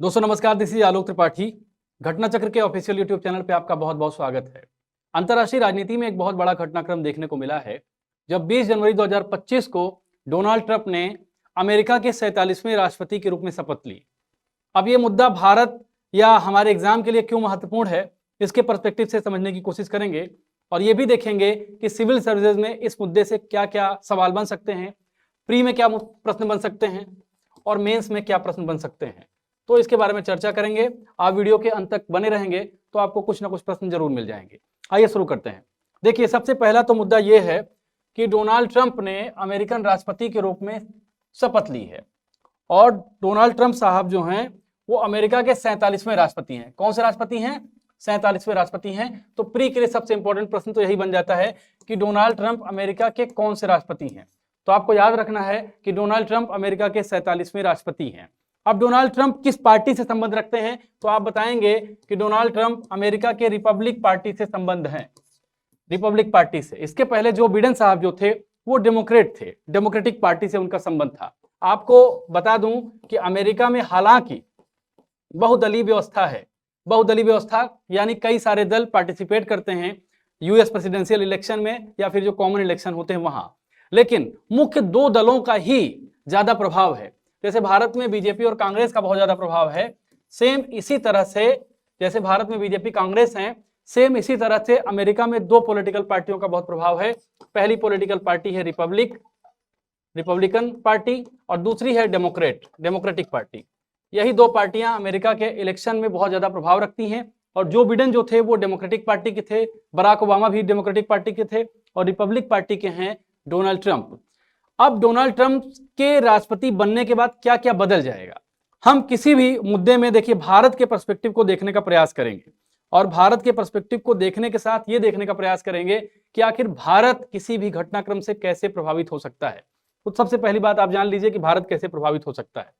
दोस्तों नमस्कार, this is Alok Tripathi. घटना चक्र के ऑफिशियल यूट्यूब चैनल पे आपका बहुत बहुत स्वागत है। अंतर्राष्ट्रीय राजनीति में एक बहुत बड़ा घटनाक्रम देखने को मिला है जब 20 जनवरी 2025 को डोनाल्ड ट्रंप ने अमेरिका के 47वें राष्ट्रपति के रूप में शपथ ली। अब ये मुद्दा भारत या हमारे एग्जाम के लिए क्यों महत्वपूर्ण है, इसके पर्सपेक्टिव से समझने की कोशिश करेंगे और ये भी देखेंगे कि सिविल सर्विसेज में इस मुद्दे से क्या क्या सवाल बन सकते हैं, प्री में क्या प्रश्न बन सकते हैं और मेंस में क्या प्रश्न बन सकते हैं। तो इसके बारे में चर्चा करेंगे। आप वीडियो के अंत तक बने रहेंगे तो आपको कुछ ना कुछ प्रश्न जरूर मिल जाएंगे। आइए शुरू करते हैं। देखिए, सबसे पहला तो मुद्दा यह है कि डोनाल्ड ट्रंप ने अमेरिकन राष्ट्रपति के रूप में शपथ ली है और डोनाल्ड ट्रंप साहब जो हैं वो अमेरिका के 47वें राष्ट्रपति हैं। कौन से राष्ट्रपति हैं? 47वें राष्ट्रपति हैं। तो प्री के लिए सबसे इंपॉर्टेंट प्रश्न तो यही बन जाता है कि डोनाल्ड ट्रंप अमेरिका के कौन से राष्ट्रपति हैं। तो आपको याद रखना है कि डोनाल्ड ट्रंप अमेरिका के 47वें राष्ट्रपति हैं। अब डोनाल्ड ट्रंप किस पार्टी से संबंध रखते हैं? तो आप बताएंगे कि डोनाल्ड ट्रंप अमेरिका के रिपब्लिक पार्टी से संबंध हैं, रिपब्लिक पार्टी से। इसके पहले जो बिडेन साहब जो थे वो डेमोक्रेट थे, डेमोक्रेटिक पार्टी से उनका संबंध था। आपको बता दूं कि अमेरिका में हालांकि बहुदलीय व्यवस्था है, बहुदलीय व्यवस्था यानी कई सारे दल पार्टिसिपेट करते हैं यूएस प्रेसिडेंशियल इलेक्शन में या फिर जो कॉमन इलेक्शन होते हैं वहां, लेकिन मुख्य दो दलों का ही ज्यादा प्रभाव है। जैसे भारत में बीजेपी और कांग्रेस का बहुत ज्यादा प्रभाव है, सेम इसी तरह से जैसे भारत में बीजेपी कांग्रेस हैं, सेम इसी तरह से अमेरिका में दो पॉलिटिकल पार्टियों का बहुत प्रभाव है। पहली पॉलिटिकल पार्टी है रिपब्लिकन पार्टी और दूसरी है डेमोक्रेटिक पार्टी। यही दो पार्टियां अमेरिका के इलेक्शन में बहुत ज्यादा प्रभाव रखती हैं और जो बिडेन जो थे वो डेमोक्रेटिक पार्टी के थे, बराक ओबामा भी डेमोक्रेटिक पार्टी के थे और रिपब्लिक पार्टी के हैं डोनाल्ड ट्रंप। अब डोनाल्ड ट्रंप के राष्ट्रपति बनने के बाद क्या क्या बदल जाएगा, हम किसी भी मुद्दे में देखिए भारत के पर्सपेक्टिव को देखने का प्रयास करेंगे और भारत के पर्सपेक्टिव को देखने के साथ ये देखने का प्रयास करेंगे कि आखिर भारत किसी भी घटनाक्रम से कैसे प्रभावित हो सकता है। तो सबसे पहली बात आप जान लीजिए कि भारत कैसे प्रभावित हो सकता है।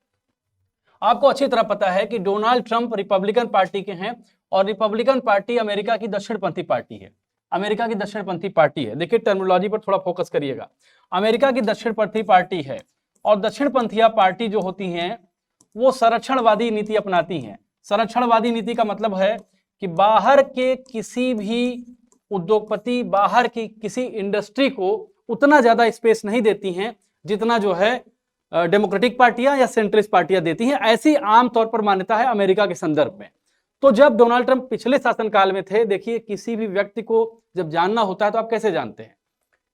आपको अच्छी तरह पता है कि डोनाल्ड ट्रंप रिपब्लिकन पार्टी के हैं और रिपब्लिकन पार्टी अमेरिका की दक्षिणपंथी पार्टी है, अमेरिका की दक्षिणपंथी पार्टी है। देखिए टर्मिनोलॉजी पर थोड़ा फोकस करिएगा। अमेरिका की दक्षिणपंथी पार्टी है और दक्षिणपंथीय पार्टी जो होती हैं वो संरक्षणवादी नीति अपनाती हैं। संरक्षणवादी नीति का मतलब है कि बाहर के किसी भी उद्योगपति, बाहर की किसी इंडस्ट्री को उतना ज्यादा स्पेस नहीं देती हैं जितना जो है डेमोक्रेटिक पार्टियां या सेंट्रिस्ट पार्टियां देती हैं। ऐसी आमतौर पर मान्यता है अमेरिका के संदर्भ में। तो जब डोनाल्ड ट्रंप पिछले शासनकाल में थे, देखिए किसी भी व्यक्ति को जब जानना होता है तो आप कैसे जानते हैं?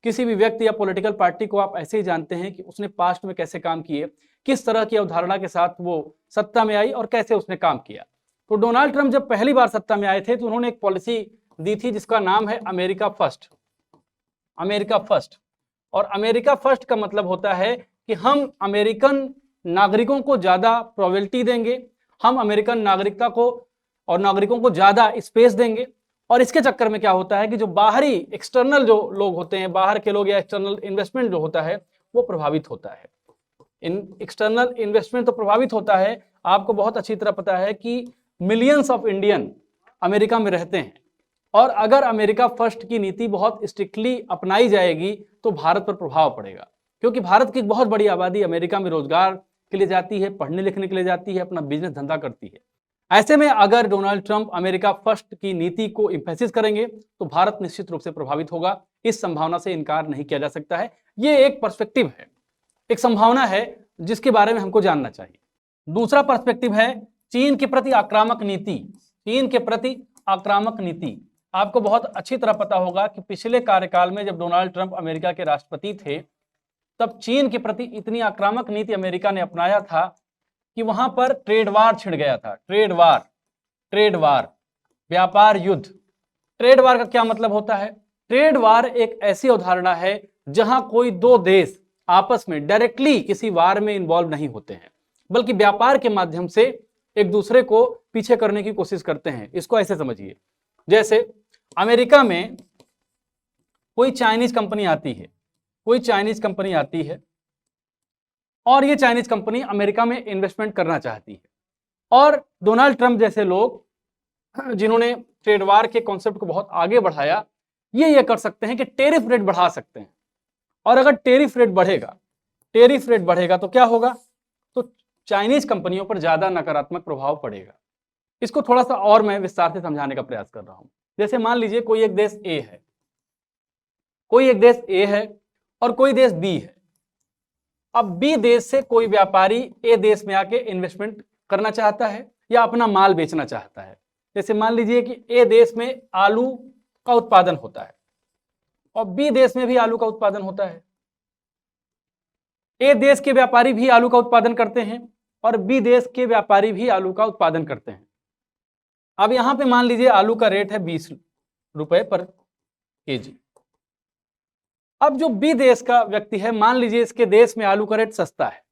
किसी भी व्यक्ति या पॉलिटिकल पार्टी को आप ऐसे ही जानते हैं कि उसने पास्ट में कैसे काम किए, किस तरह की अवधारणा के साथ वो सत्ता में आई और कैसे उसने काम किया। तो डोनाल्ड ट्रंप जब पहली बार सत्ता में आए थे तो उन्होंने एक पॉलिसी दी थी जिसका नाम है अमेरिका फर्स्ट। अमेरिका फर्स्ट, और अमेरिका फर्स्ट का मतलब होता है कि हम अमेरिकन नागरिकों को ज्यादा प्रोबेबिलिटी देंगे, हम अमेरिकन नागरिकता को और नागरिकों को ज्यादा स्पेस देंगे। और इसके चक्कर में क्या होता है कि जो बाहरी एक्सटर्नल जो लोग होते हैं, बाहर के लोग या एक्सटर्नल इन्वेस्टमेंट जो होता है वो प्रभावित होता है। एक्सटर्नल इन्वेस्टमेंट तो प्रभावित होता है। आपको बहुत अच्छी तरह पता है कि मिलियंस ऑफ इंडियन अमेरिका में रहते हैं और अगर अमेरिका फर्स्ट की नीति बहुत स्ट्रिक्टली अपनाई जाएगी तो भारत पर प्रभाव पड़ेगा, क्योंकि भारत की एक बहुत बड़ी आबादी अमेरिका में रोजगार के लिए जाती है, पढ़ने लिखने के लिए जाती है, अपना बिजनेस धंधा करती है। ऐसे में अगर डोनाल्ड ट्रंप अमेरिका फर्स्ट की नीति को इंफेसिस करेंगे तो भारत निश्चित रूप से प्रभावित होगा। इस संभावना से इनकार नहीं किया जा सकता है। ये एक पर्सपेक्टिव है, एक संभावना है जिसके बारे में हमको जानना चाहिए। दूसरा पर्सपेक्टिव है चीन के प्रति आक्रामक नीति। चीन के प्रति आक्रामक नीति, आपको बहुत अच्छी तरह पता होगा कि पिछले कार्यकाल में जब डोनाल्ड ट्रंप अमेरिका के राष्ट्रपति थे तब चीन के प्रति इतनी आक्रामक नीति अमेरिका ने अपनाया था कि वहां पर ट्रेड वार छिड़ गया था। ट्रेड वार, व्यापार युद्ध। ट्रेड वार का क्या मतलब होता है? ट्रेड वार एक ऐसी अवधारणा है जहां कोई दो देश आपस में डायरेक्टली किसी वार में इन्वॉल्व नहीं होते हैं, बल्कि व्यापार के माध्यम से एक दूसरे को पीछे करने की कोशिश करते हैं। इसको ऐसे समझिए, जैसे अमेरिका में कोई चाइनीज कंपनी आती है, कोई चाइनीज कंपनी आती है और ये चाइनीज कंपनी अमेरिका में इन्वेस्टमेंट करना चाहती है और डोनाल्ड ट्रंप जैसे लोग जिन्होंने ट्रेड वार के कॉन्सेप्ट को बहुत आगे बढ़ाया, ये कर सकते हैं कि टेरिफ रेट बढ़ा सकते हैं। और अगर टेरिफ रेट बढ़ेगा तो क्या होगा? तो चाइनीज कंपनियों पर ज्यादा नकारात्मक प्रभाव पड़ेगा। इसको थोड़ा सा और मैं विस्तार से समझाने का प्रयास कर रहा हूं। जैसे मान लीजिए कोई एक देश ए है, कोई एक देश ए है और कोई देश बी है। अब बी देश से कोई व्यापारी ए देश में आके इन्वेस्टमेंट करना चाहता है या अपना माल बेचना चाहता है। जैसे मान लीजिए कि ए देश में आलू का उत्पादन होता है और बी देश में भी आलू का उत्पादन होता है। ए देश के व्यापारी भी आलू का उत्पादन करते हैं और बी देश के व्यापारी भी आलू का उत्पादन करते हैं। अब यहां पे मान लीजिए आलू का रेट है 20 रुपए पर केजी। अब जो बी देश का व्यक्ति है, मान लीजिए इसके देश में आलू का रेट सस्ता है,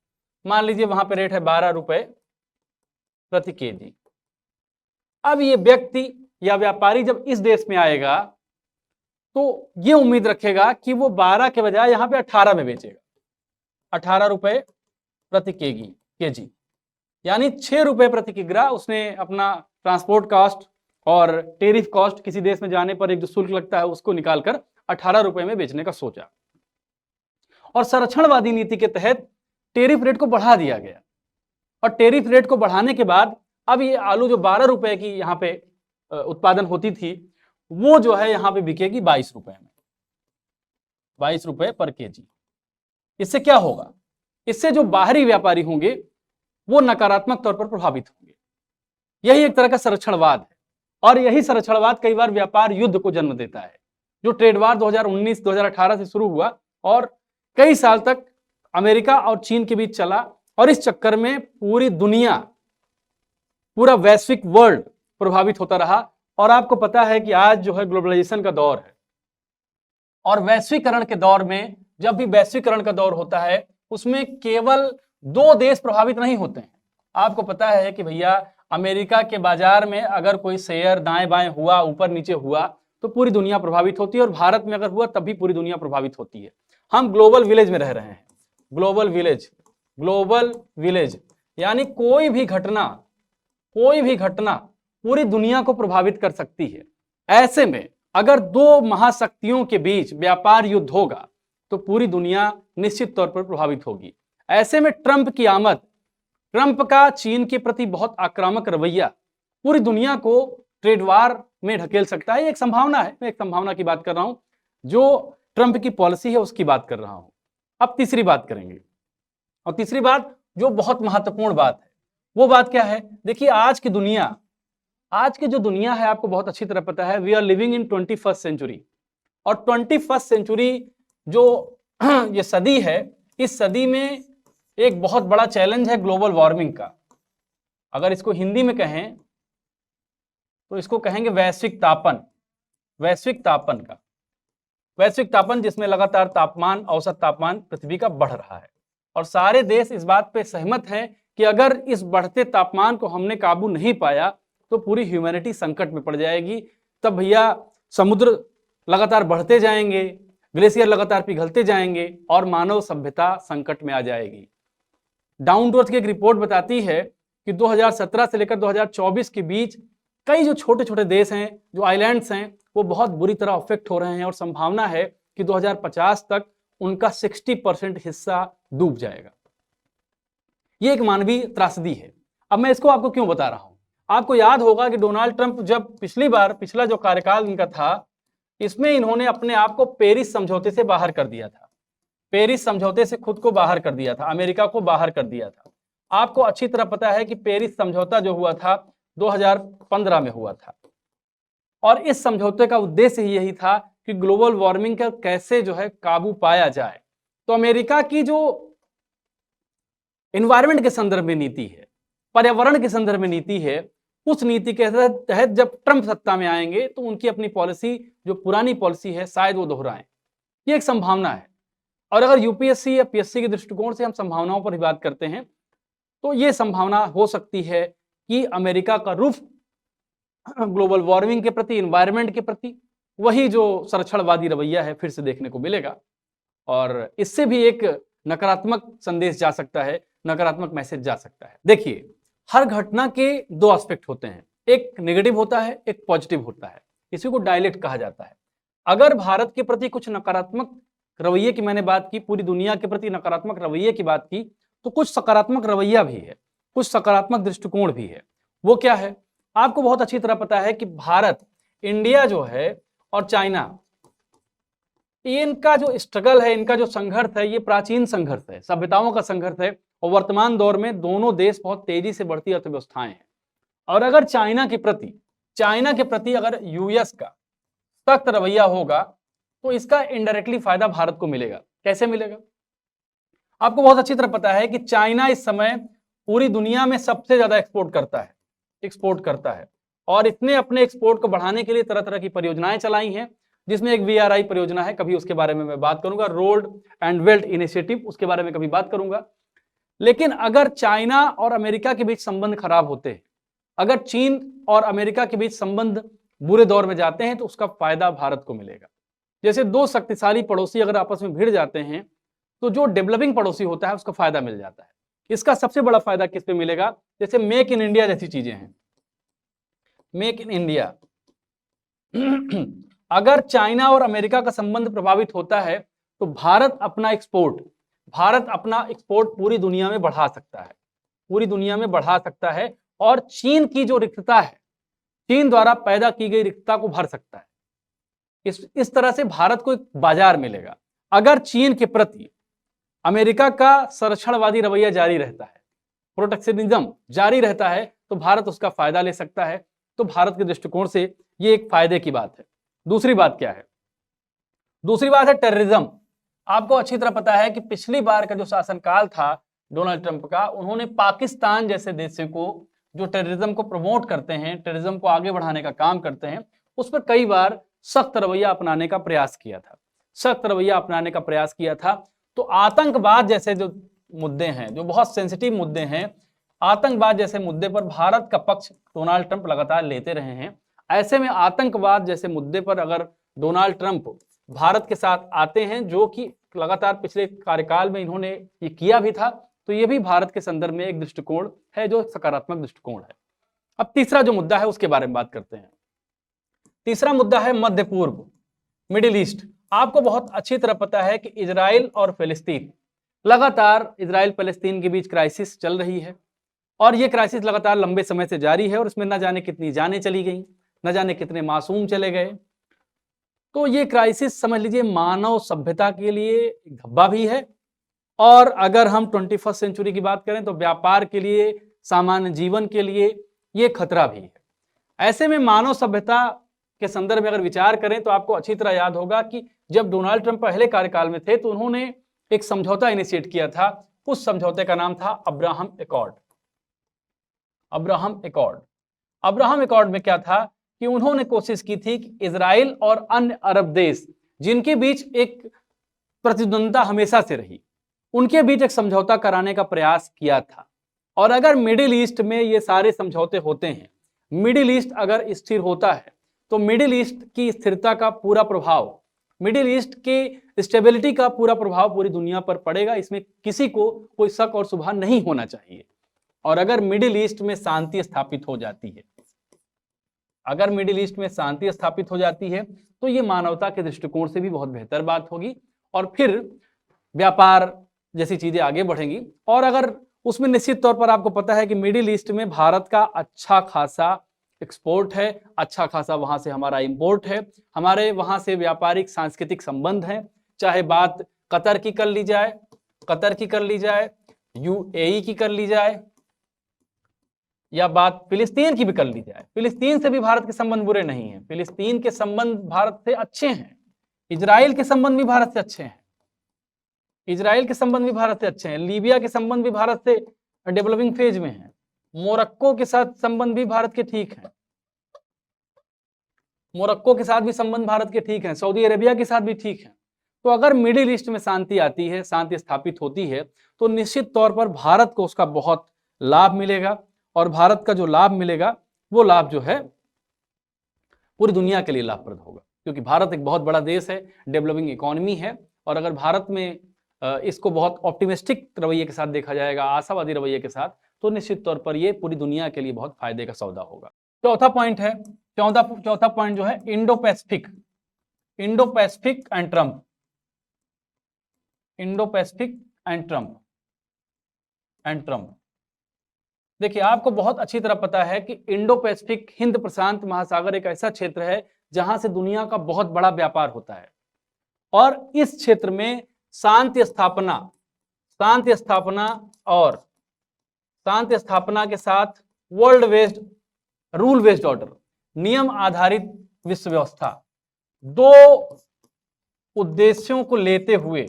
मान लीजिए वहां पे रेट है 12 रुपए प्रति केजी। अब ये व्यक्ति या व्यापारी जब इस देश में आएगा तो ये उम्मीद रखेगा कि वो 12 के बजाय यहां पे 18 में बेचेगा, 18 रुपए प्रति केजी, यानी 6 रुपए प्रति किग्रा उसने अपना ट्रांसपोर्ट कॉस्ट और टेरिफ कॉस्ट, किसी देश में जाने पर एक जो शुल्क लगता है उसको निकालकर 18 रुपए में बेचने का सोचा। और संरक्षणवादी नीति के तहत टेरिफ रेट को बढ़ा दिया गया और टेरिफ रेट को बढ़ाने के बाद अब ये आलू जो 12 रुपए की यहाँ पे उत्पादन होती थी वो जो है यहाँ पे बिकेगी 22 रुपए में, 22 रुपए पर केजी। इससे क्या होगा? इससे जो बाहरी व्यापारी होंगे वो नकारात्मक तौर पर प्रभावित होंगे। यही एक तरह का संरक्षणवाद है और यही संरक्षणवाद कई बार व्यापार युद्ध को जन्म देता है, जो ट्रेड वार 2019-2018 से शुरू हुआ और कई साल तक अमेरिका और चीन के बीच चला और इस चक्कर में पूरी दुनिया, पूरा वैश्विक वर्ल्ड प्रभावित होता रहा। और आपको पता है कि आज जो है ग्लोबलाइजेशन का दौर है और वैश्वीकरण के दौर में जब भी वैश्वीकरण का दौर होता है उसमें केवल 2 देश प्रभावित नहीं होते हैं। आपको पता है कि भैया अमेरिका के बाजार में अगर कोई शेयर दाएं बाएं हुआ, ऊपर नीचे हुआ तो पूरी दुनिया प्रभावित होती है और भारत में अगर हुआ तब भी पूरी दुनिया प्रभावित होती है। हम ग्लोबल विलेज में रह रहे हैं, ग्लोबल विलेज यानी कोई भी घटना पूरी दुनिया को प्रभावित कर सकती है। ऐसे में अगर 2 महाशक्तियों के बीच व्यापार युद्ध होगा तो पूरी दुनिया निश्चित तौर पर प्रभावित होगी। ऐसे में ट्रंप की आमद, ट्रंप का चीन के प्रति बहुत आक्रामक रवैया पूरी दुनिया को ट्रेड वार में ढकेल सकता है। एक संभावना है, मैं एक संभावना की बात कर रहा हूं, जो ट्रंप की पॉलिसी है उसकी बात कर रहा हूं। अब तीसरी बात करेंगे और तीसरी बात जो बहुत महत्वपूर्ण बात है वो बात क्या है? देखिए आज की जो दुनिया है आपको बहुत अच्छी तरह पता है, we are living in 21st century और 21st सेंचुरी जो ये सदी है, इस सदी में एक बहुत बड़ा चैलेंज है ग्लोबल वार्मिंग का। अगर इसको हिंदी में कहें तो इसको कहेंगे वैश्विक तापन जिसमें लगातार तापमान, औसत तापमान पृथ्वी का बढ़ रहा है और सारे देश इस बात पे सहमत हैं कि अगर इस बढ़ते तापमान को हमने काबू नहीं पाया तो पूरी ह्यूमैनिटी संकट में पड़ जाएगी। तब भैया समुद्र लगातार बढ़ते जाएंगे, ग्लेशियर लगातार पिघलते जाएंगे और मानव सभ्यता संकट में आ जाएगी। डाउन टू अर्थ की एक रिपोर्ट बताती है कि 2017 से लेकर 2024 के बीच कई जो छोटे छोटे देश हैं, जो आइलैंड्स हैं, वो बहुत बुरी तरह अफेक्ट हो रहे हैं और संभावना है कि 2050 तक उनका 60% हिस्सा डूब जाएगा। ये एक मानवीय त्रासदी है। अब मैं इसको आपको क्यों बता रहा हूं? आपको याद होगा कि डोनाल्ड ट्रंप जब पिछला जो कार्यकाल इनका था, इसमें इन्होंने अपने आप को पेरिस समझौते से बाहर कर दिया था, पेरिस समझौते से खुद को बाहर कर दिया था, अमेरिका को बाहर कर दिया था। आपको अच्छी तरह पता है कि पेरिस समझौता जो हुआ था 2015 में हुआ था और इस समझौते का उद्देश्य ही यही था कि ग्लोबल वार्मिंग का कैसे जो है काबू पाया जाए। तो अमेरिका की जो एनवायरनमेंट के संदर्भ में नीति है, पर्यावरण के संदर्भ में नीति है, उस नीति के तहत जब ट्रंप सत्ता में आएंगे तो उनकी अपनी पॉलिसी, जो पुरानी पॉलिसी है, शायद वो दोहराएं। ये एक संभावना है। और अगर यूपीएससी या पीएससी के दृष्टिकोण से हम संभावनाओं पर ही बात करते हैं तो ये संभावना हो सकती है कि अमेरिका का रुख ग्लोबल वार्मिंग के प्रति, एनवायरनमेंट के प्रति, वही जो संरक्षणवादी रवैया है, फिर से देखने को मिलेगा और इससे भी एक नकारात्मक संदेश जा सकता है, नकारात्मक मैसेज जा सकता है। देखिए, हर घटना के 2 एस्पेक्ट होते हैं, एक नेगेटिव होता है, एक पॉजिटिव होता है। इसी को डायलेक्ट कहा जाता है। अगर भारत के प्रति कुछ नकारात्मक रवैये की मैंने बात की, पूरी दुनिया के प्रति नकारात्मक रवैये की बात की, तो कुछ सकारात्मक रवैया भी है। कुछ सकारात्मक दृष्टिकोण भी है। वो क्या है? आपको बहुत अच्छी तरह पता है कि भारत, इंडिया जो है और चाइना, इनका जो स्ट्रगल है, इनका जो संघर्ष है, ये प्राचीन संघर्ष है, सभ्यताओं का संघर्ष है। और वर्तमान दौर में दोनों देश बहुत तेजी से बढ़ती अर्थव्यवस्थाएं हैं। और अगर चाइना के प्रति अगर यूएस का सख्त रवैया होगा तो इसका इनडायरेक्टली फायदा भारत को मिलेगा। कैसे मिलेगा? आपको बहुत अच्छी तरह पता है कि चाइना इस समय पूरी दुनिया में सबसे ज्यादा एक्सपोर्ट करता है और इसने अपने एक्सपोर्ट को बढ़ाने के लिए तरह तरह की परियोजनाएं चलाई हैं, जिसमें एक वीआरआई परियोजना है, कभी उसके बारे में मैं बात करूंगा, रोड एंड वेल्थ इनिशिएटिव, उसके बारे में कभी बात करूंगा। लेकिन अगर चाइना और अमेरिका के बीच संबंध खराब होते हैं, अगर चीन और अमेरिका के बीच संबंध बुरे दौर में जाते हैं, तो उसका फायदा भारत को मिलेगा। जैसे दो शक्तिशाली पड़ोसी अगर आपस में भिड़ जाते हैं तो जो डेवलपिंग पड़ोसी होता है उसका फायदा मिल जाता है। इसका सबसे बड़ा फायदा किस पे मिलेगा? जैसे मेक इन इंडिया जैसी चीजें हैं, मेक इन इंडिया। अगर चाइना और अमेरिका का संबंध प्रभावित होता है तो भारत अपना एक्सपोर्ट पूरी दुनिया में बढ़ा सकता है, और चीन की जो रिक्तता है, चीन द्वारा पैदा की गई रिक्तता को भर सकता है। इस तरह से भारत को एक बाजार मिलेगा। अगर चीन के प्रति अमेरिका का संरक्षणवादी रवैया जारी रहता है, प्रोटेक्शनिज्म जारी रहता है, तो भारत उसका फायदा ले सकता है। तो भारत के दृष्टिकोण से ये एक फायदे की बात है। दूसरी बात क्या है? दूसरी बात है टेररिज्म। आपको अच्छी तरह पता है कि पिछली बार का जो शासनकाल था डोनाल्ड ट्रंप का, उन्होंने पाकिस्तान जैसे देशों को जो टेररिज्म को प्रमोट करते हैं, टेररिज्म को आगे बढ़ाने का काम करते हैं, उस पर कई बार सख्त रवैया अपनाने का प्रयास किया था। तो आतंकवाद जैसे जो मुद्दे हैं, जो बहुत सेंसिटिव मुद्दे हैं, आतंकवाद जैसे मुद्दे पर भारत का पक्ष डोनाल्ड ट्रंप लगातार लेते रहे हैं। ऐसे में आतंकवाद जैसे मुद्दे पर अगर डोनाल्ड ट्रंप भारत के साथ आते हैं, जो कि लगातार पिछले कार्यकाल में इन्होंने ये किया भी था, तो ये भी भारत के संदर्भ में एक दृष्टिकोण है जो सकारात्मक दृष्टिकोण है। अब तीसरा जो मुद्दा है उसके बारे में बात करते हैं। तीसरा मुद्दा है मध्य पूर्व, मिडिल ईस्ट। आपको बहुत अच्छी तरह पता है कि इजराइल और फिलिस्तीन, लगातार इजराइल फिलिस्तीन के बीच क्राइसिस चल रही है, और ये क्राइसिस लगातार लंबे समय से जारी है, और इसमें न जाने कितनी जानें चली गई, न जाने कितने मासूम चले गए। तो ये क्राइसिस समझ लीजिए मानव सभ्यता के लिए धब्बा भी है, और अगर हम 21वीं सेंचुरी की बात करें तो व्यापार के लिए, सामान्य जीवन के लिए ये खतरा भी है। ऐसे में मानव सभ्यता के संदर्भ में अगर विचार करें तो आपको अच्छी तरह याद होगा कि जब डोनाल्ड ट्रंप पहले कार्यकाल में थे तो उन्होंने एक समझौता इनिशिएट किया था। उस समझौते का नाम था अब्राहम एकॉर्ड। अब्राहम एकॉर्ड में क्या था कि उन्होंने कोशिश की थी कि इजराइल और अन्य अरब देश जिनके बीच एक प्रतिद्वंदता हमेशा से रही, उनके बीच एक समझौता कराने का प्रयास किया था। और अगर मिडिल ईस्ट में ये सारे समझौते होते हैं, मिडिल ईस्ट अगर स्थिर होता है, तो मिडिल ईस्ट की स्थिरता का पूरा प्रभाव, मिडिल ईस्ट के स्टेबिलिटी का पूरा प्रभाव पूरी दुनिया पर पड़ेगा। इसमें किसी को कोई शक और शुबहा नहीं होना चाहिए। और अगर मिडिल ईस्ट में शांति स्थापित हो जाती है, अगर मिडिल ईस्ट में शांति स्थापित हो जाती है, तो ये मानवता के दृष्टिकोण से भी बहुत बेहतर बात होगी, और फिर व्यापार जैसी चीजें आगे बढ़ेंगी। और अगर उसमें निश्चित तौर पर आपको पता है कि मिडिल ईस्ट में भारत का अच्छा खासा एक्सपोर्ट है, अच्छा खासा वहां से हमारा इंपोर्ट है, हमारे वहां से व्यापारिक सांस्कृतिक संबंध हैं। चाहे बात कतर की कर ली जाए, यूएई की कर ली जाए, या बात फिलिस्तीन की भी कर ली जाए। फिलिस्तीन से भी भारत के संबंध बुरे नहीं हैं, फिलिस्तीन के संबंध भारत से अच्छे हैं। इजराइल के संबंध भी भारत से अच्छे हैं, लीबिया के संबंध भी भारत से डेवलपिंग फेज में है, मोरक्को के साथ संबंध भी भारत के ठीक हैं, सऊदी अरेबिया के साथ भी ठीक है। तो अगर मिडिल ईस्ट में शांति आती है, शांति स्थापित होती है, तो निश्चित तौर पर भारत को उसका बहुत लाभ मिलेगा। और भारत का जो लाभ मिलेगा वो लाभ जो है पूरी दुनिया के लिए लाभप्रद होगा, क्योंकि भारत एक बहुत बड़ा देश है, डेवलपिंग इकोनॉमी है। और अगर भारत में इसको बहुत ऑप्टिमिस्टिक रवैये के साथ देखा जाएगा, आशावादी रवैये के साथ, तो निश्चित तौर पर ये पूरी दुनिया के लिए बहुत फायदे का सौदा होगा। चौथा पॉइंट जो है इंडो पैसिफिक एंड ट्रम्प। देखिए, आपको बहुत अच्छी तरह पता है कि इंडो पैसिफिक हिंद प्रशांत महासागर एक ऐसा क्षेत्र है जहां से दुनिया का बहुत बड़ा व्यापार होता है और इस क्षेत्र में शांति स्थापना शांति स्थापना और शांति स्थापना के साथ world based rule based order, नियम आधारित विश्व व्यवस्था, दो उद्देश्यों को लेते हुए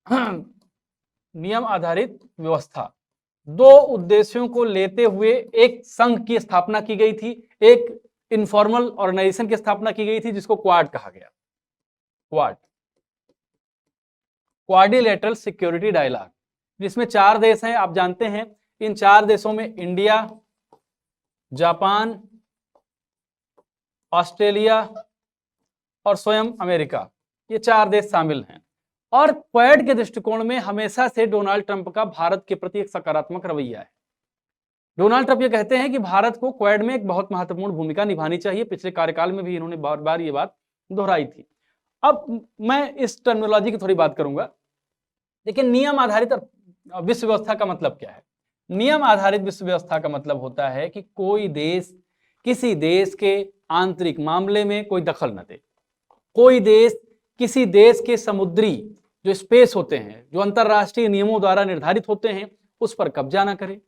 नियम आधारित व्यवस्था, दो उद्देश्यों को लेते हुए एक संघ की स्थापना की गई थी, एक इनफॉर्मल ऑर्गेनाइजेशन की स्थापना की गई थी जिसको क्वाड कहा गया। क्वाड, क्वाड्रिलेटरल सिक्योरिटी डायलॉग, जिसमें 4 देश हैं, आप जानते हैं। इन 4 देशों में इंडिया, जापान, ऑस्ट्रेलिया और स्वयं अमेरिका, ये 4 देश शामिल हैं। और क्वाड के दृष्टिकोण में हमेशा से डोनाल्ड ट्रंप का भारत के प्रति एक सकारात्मक रवैया है। डोनाल्ड ट्रंप ये कहते हैं कि भारत को क्वाड में एक बहुत महत्वपूर्ण भूमिका निभानी चाहिए। पिछले कार्यकाल में भी इन्होंने बार बार ये बात दोहराई थी। अब मैं इस टर्मिनोलॉजी की थोड़ी बात करूंगा। लेकिन नियम आधारित विश्व व्यवस्था का मतलब क्या है? नियम आधारित विश्व व्यवस्था का मतलब होता है कि कोई देश किसी देश के आंतरिक मामले में कोई दखल न दे, कोई देश किसी देश के समुद्री जो स्पेस होते हैं, जो अंतरराष्ट्रीय नियमों द्वारा निर्धारित होते हैं, उस पर कब्जा ना करे,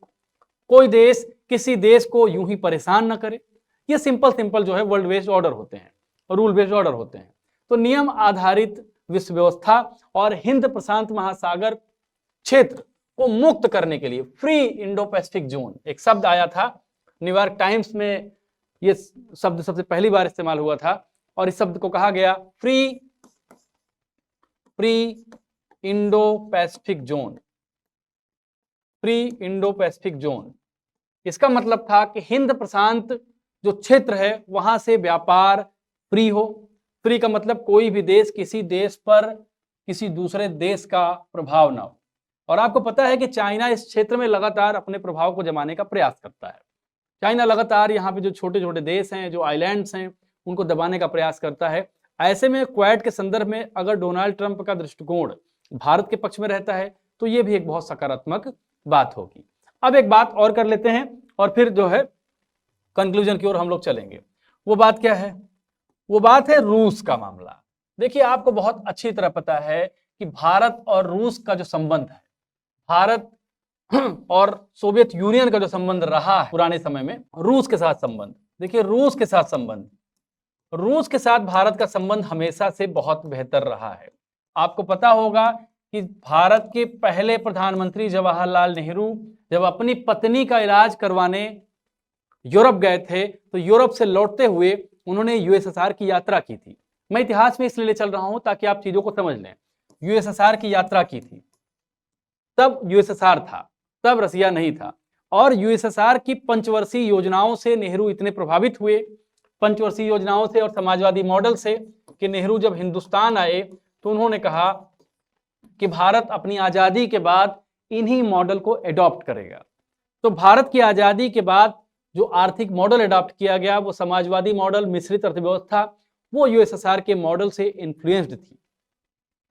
कोई देश किसी देश को यूं ही परेशान न करे। ये सिंपल जो है वर्ल्ड बेस्ड ऑर्डर होते हैं, रूल बेस्ड ऑर्डर होते हैं। तो नियम आधारित विश्व व्यवस्था और हिंद प्रशांत महासागर क्षेत्र को मुक्त करने के लिए फ्री इंडो पैसिफिक जोन, एक शब्द आया था न्यूयॉर्क टाइम्स में, ये शब्द सबसे पहली बार इस्तेमाल हुआ था और इस शब्द को कहा गया free Indo Pacific zone, free Indo Pacific zone. इसका मतलब था कि हिंद प्रशांत जो क्षेत्र है वहां से व्यापार फ्री हो। फ्री का मतलब कोई भी देश किसी देश पर किसी दूसरे देश का प्रभाव ना हो। और आपको पता है कि चाइना इस क्षेत्र में लगातार अपने प्रभाव को जमाने का प्रयास करता है। चाइना लगातार यहाँ पे जो छोटे छोटे देश हैं, जो आइलैंड्स हैं, उनको दबाने का प्रयास करता है। ऐसे में क्वाड के संदर्भ में अगर डोनाल्ड ट्रंप का दृष्टिकोण भारत के पक्ष में रहता है तो ये भी एक बहुत सकारात्मक बात होगी। अब एक बात और कर लेते हैं और फिर जो है कंक्लूजन की ओर हम लोग चलेंगे। वो बात क्या है? वो बात है रूस का मामला। देखिए, आपको बहुत अच्छी तरह पता है कि भारत और रूस का जो संबंध है, भारत और सोवियत यूनियन का जो संबंध रहा है पुराने समय में, रूस के साथ संबंध, देखिए रूस के साथ भारत का संबंध हमेशा से बहुत बेहतर रहा है। आपको पता होगा कि भारत के पहले प्रधानमंत्री जवाहरलाल नेहरू जब अपनी पत्नी का इलाज करवाने यूरोप गए थे तो यूरोप से लौटते हुए उन्होंने यूएसएसआर की यात्रा की थी। मैं इतिहास में इसलिए चल रहा हूं ताकि आप चीजों को समझ लें। यूएसएसआर की यात्रा की थी, तब यूएसएसआर था, तब रसिया नहीं था। और यूएसएसआर की पंचवर्षीय योजनाओं से नेहरू इतने प्रभावित हुए, पंचवर्षीय योजनाओं से और समाजवादी मॉडल से, कि नेहरू जब हिंदुस्तान आए तो उन्होंने कहा कि भारत अपनी आजादी के बाद इन्हीं मॉडल को एडॉप्ट करेगा। तो भारत की आजादी के बाद जो आर्थिक मॉडल एडॉप्ट किया गया वो समाजवादी मॉडल, मिश्रित अर्थव्यवस्था, वो यूएसएसआर के मॉडल से इन्फ्लुएंस्ड थी।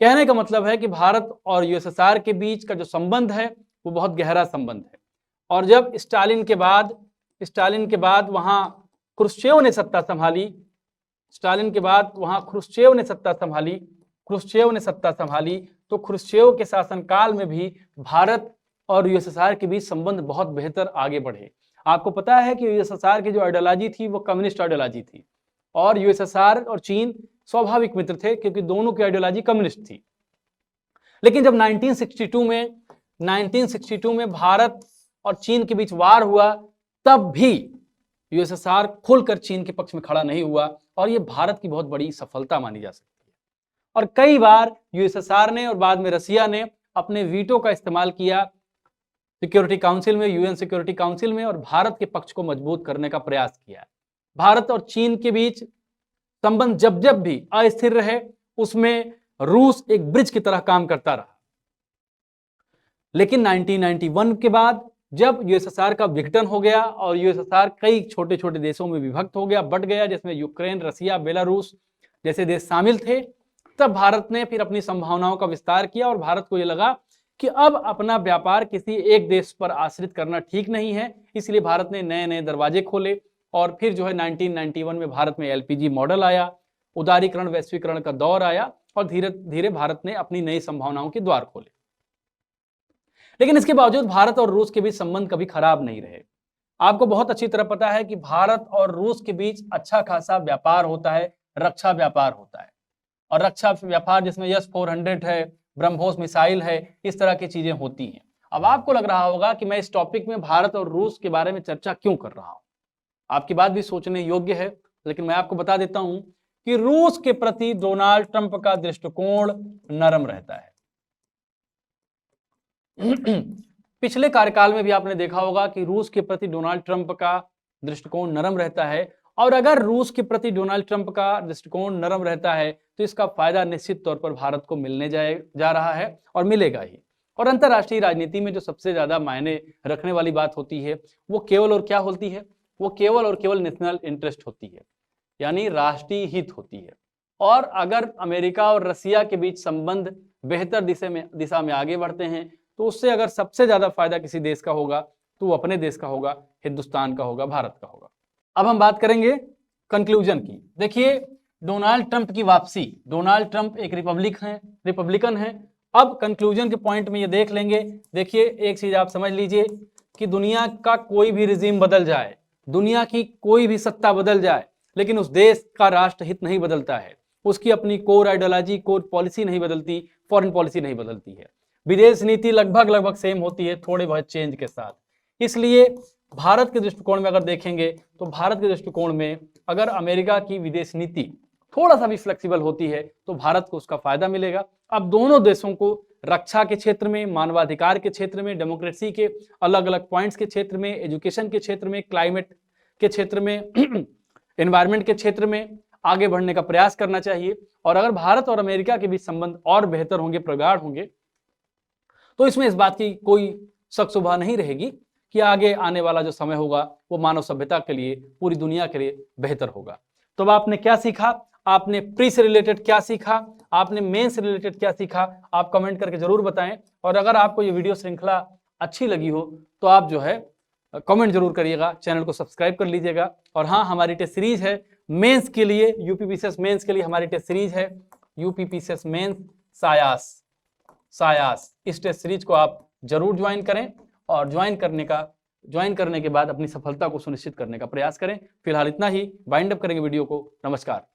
कहने का मतलब है कि भारत और यूएसएसआर के बीच का जो संबंध है वो बहुत गहरा संबंध है। और जब स्टालिन के बाद वहां क्रुश्चेव ने सत्ता संभाली, तो क्रुश्चेव के शासनकाल में भी भारत और यूएसएसआर के बीच संबंध बहुत बेहतर आगे बढ़े। आपको पता है कि यूएसएसआर की जो आइडियोलॉजी थी वो कम्युनिस्ट आइडियोलॉजी थी और यूएसएसआर और चीन स्वाभाविक मित्र थे क्योंकि दोनों की आइडियोलॉजी कम्युनिस्ट थी। लेकिन जब 1962 में भारत और चीन के बीच वार हुआ, तब भी यूएसएसआर खुलकर चीन के पक्ष में खड़ा नहीं हुआ और ये भारत की बहुत बड़ी सफलता मानी जा सकती है। और कई बार यूएसएसआर ने और बाद में रसिया ने अपने वीटो का इस्तेमाल किया सिक्योरिटी काउंसिल में, यूएन सिक्योरिटी काउंसिल में, और भारत के पक्ष को मजबूत करने का प्रयास किया। भारत और चीन के बीच संबंध जब भी अस्थिर रहे उसमें रूस एक ब्रिज की तरह काम करता रहा। लेकिन 1991 के बाद जब यूएसएसआर का विघटन हो गया और यूएसएसआर कई छोटे छोटे देशों में विभक्त हो गया, बट गया, जिसमें यूक्रेन, रसिया, बेलारूस जैसे देश शामिल थे, तब भारत ने फिर अपनी संभावनाओं का विस्तार किया और भारत को यह लगा कि अब अपना व्यापार किसी एक देश पर आश्रित करना ठीक नहीं है, इसलिए भारत ने नए नए दरवाजे खोले और फिर जो है 1991 में भारत में एलपीजी मॉडल आया, उदारीकरण वैश्वीकरण का दौर आया और धीरे धीरे भारत ने अपनी नई संभावनाओं के द्वार खोले। लेकिन इसके बावजूद भारत और रूस के बीच संबंध कभी खराब नहीं रहे। आपको बहुत अच्छी तरह पता है कि भारत और रूस के बीच अच्छा खासा व्यापार होता है, रक्षा व्यापार होता है, और रक्षा व्यापार जिसमें S-400 है, ब्रह्मोस मिसाइल है, इस तरह की चीजें होती हैं। अब आपको लग रहा होगा कि मैं इस टॉपिक में भारत और रूस के बारे में चर्चा क्यों कर रहा हूं। आपकी बात भी सोचने योग्य है, लेकिन मैं आपको बता देता हूं कि रूस के प्रति डोनाल्ड ट्रंप का दृष्टिकोण नरम रहता है। पिछले कार्यकाल में भी आपने देखा होगा कि रूस के प्रति डोनाल्ड ट्रंप का दृष्टिकोण नरम रहता है, और अगर रूस के प्रति डोनाल्ड ट्रंप का दृष्टिकोण नरम रहता है तो इसका फायदा निश्चित तौर पर भारत को मिलने जा रहा है और मिलेगा ही। और अंतरराष्ट्रीय राजनीति में जो सबसे ज्यादा मायने रखने वाली बात होती है वो केवल और क्या होती है, वो केवल और केवल नेशनल इंटरेस्ट होती है, यानी राष्ट्रीय हित होती है। और अगर अमेरिका और रसिया के बीच संबंध बेहतर दिशा में आगे बढ़ते हैं तो उससे अगर सबसे ज्यादा फायदा किसी देश का होगा तो वो अपने देश का होगा, हिंदुस्तान का होगा, भारत का होगा। अब हम बात करेंगे कंक्लूजन की। देखिए, डोनाल्ड ट्रंप की वापसी, डोनाल्ड ट्रंप एक रिपब्लिकन है। अब कंक्लूजन के पॉइंट में ये देख लेंगे। देखिए, एक चीज आप समझ लीजिए कि दुनिया का कोई भी रिजीम बदल जाए, दुनिया की कोई भी सत्ता बदल जाए, लेकिन उस देश का राष्ट्रहित नहीं बदलता है, उसकी अपनी कोर आइडियोलॉजी, कोर पॉलिसी नहीं बदलती, फॉरेन पॉलिसी नहीं बदलती है। विदेश नीति लगभग सेम होती है, थोड़े बहुत चेंज के साथ। इसलिए भारत के दृष्टिकोण में अगर देखेंगे तो भारत के दृष्टिकोण में अगर अमेरिका की विदेश नीति थोड़ा सा भी फ्लेक्सिबल होती है तो भारत को उसका फायदा मिलेगा। अब दोनों देशों को रक्षा के क्षेत्र में, मानवाधिकार के क्षेत्र में, डेमोक्रेसी के अलग अलग पॉइंट्स के क्षेत्र में, एजुकेशन के क्षेत्र में, क्लाइमेट के क्षेत्र में, एनवायरमेंट के क्षेत्र में आगे बढ़ने का प्रयास करना चाहिए। और अगर भारत और अमेरिका के बीच संबंध और बेहतर होंगे, प्रगाढ़ होंगे, तो इसमें इस बात की कोई शक शुबा नहीं रहेगी कि आगे आने वाला जो समय होगा वो मानव सभ्यता के लिए, पूरी दुनिया के लिए बेहतर होगा। तो अब आपने क्या सीखा, आपने प्री से रिलेटेड क्या सीखा, आपने मेन से रिलेटेड क्या सीखा, आप कमेंट करके जरूर बताएं। और अगर आपको ये वीडियो श्रृंखला अच्छी लगी हो तो आप जो है कमेंट जरूर करिएगा, चैनल को सब्सक्राइब कर लीजिएगा। और हाँ, हमारी टेस्ट सीरीज है मेंस के लिए, यूपीपीसीएस मेंस के लिए हमारी टेस्ट सीरीज है यूपीपीसीएस मेंस सायास। इस टेस्ट सीरीज को आप जरूर ज्वाइन करें और ज्वाइन करने के बाद अपनी सफलता को सुनिश्चित करने का प्रयास करें। फिलहाल इतना ही, बाइंड अप करेंगे वीडियो को। नमस्कार।